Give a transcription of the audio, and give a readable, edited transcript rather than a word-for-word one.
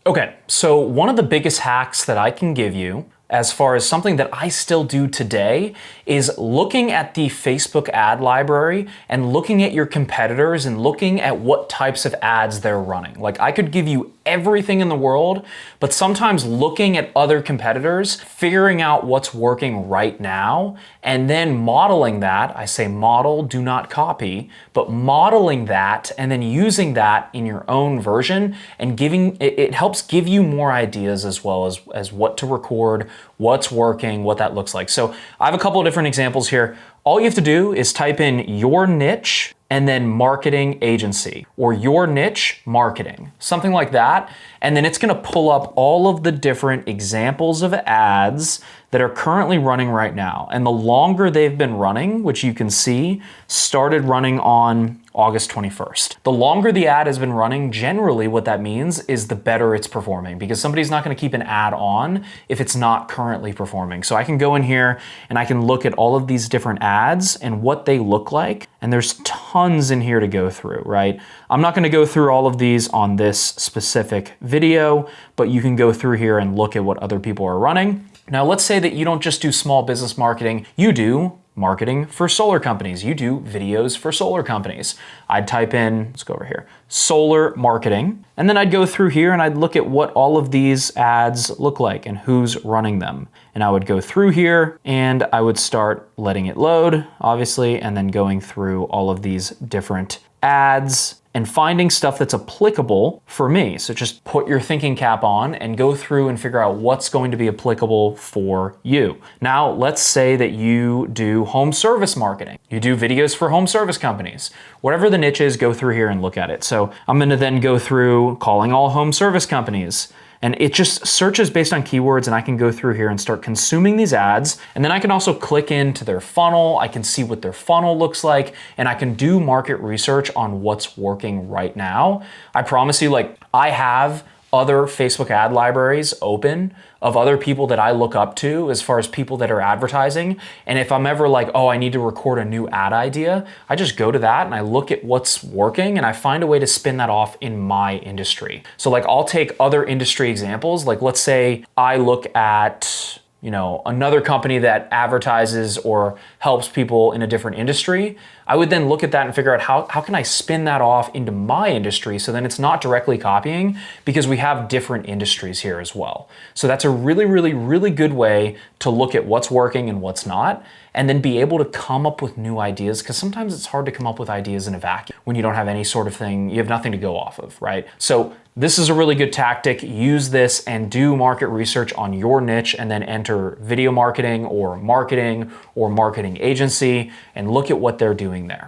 Okay, so one of the biggest hacks that I can give you as far as something that I still do today is looking at the Facebook ad library and looking at your competitors and looking at what types of ads they're running. Like, I could give you everything in the world, but sometimes looking at other competitors, figuring out what's working right now, and then modeling that. I say model, do not copy, but modeling that and then using that in your own version and giving it helps give you more ideas as well as what to record, what's working, what that looks like. So I have a couple of different examples here. All you have to do is type in your niche and then marketing agency, or your niche marketing, something like that. And then it's gonna pull up all of the different examples of ads that are currently running right now. And the longer they've been running, which you can see, started running on August 21st. The longer the ad has been running, generally what that means is the better it's performing, because somebody's not gonna keep an ad on if it's not currently performing. So I can go in here and I can look at all of these different ads and what they look like. And there's tons in here to go through, right? I'm not gonna go through all of these on this specific video, but you can go through here and look at what other people are running. Now, let's say that you don't just do small business marketing, you do marketing for solar companies. You do videos for solar companies. I'd type in, let's go over here, solar marketing, and then I'd go through here and I'd look at what all of these ads look like and who's running them. And I would go through here and I would start letting it load, obviously, and then going through all of these different ads and finding stuff that's applicable for me. So just put your thinking cap on and go through and figure out what's going to be applicable for you. Now, let's say that you do home service marketing. You do videos for home service companies. Whatever the niche is, go through here and look at it. So I'm gonna then go through calling all home service companies. And it just searches based on keywords, and I can go through here and start consuming these ads. And then I can also click into their funnel. I can see what their funnel looks like, and I can do market research on what's working right now. I promise you, like, I have other Facebook ad libraries open of other people that I look up to as far as people that are advertising. And if I'm ever like, oh, I need to record a new ad idea, I just go to that and I look at what's working and I find a way to spin that off in my industry. So like, I'll take other industry examples. Like, let's say I look at, you know, another company that advertises or helps people in a different industry. I would then look at that and figure out how can I spin that off into my industry, so then it's not directly copying, because we have different industries here as well. So that's a really, really, really good way to look at what's working and what's not, and then be able to come up with new ideas, because sometimes it's hard to come up with ideas in a vacuum when you don't have any sort of thing, you have nothing to go off of, right? So this is a really good tactic. Use this and do market research on your niche, and then enter video marketing or marketing agency and look at what they're doing there.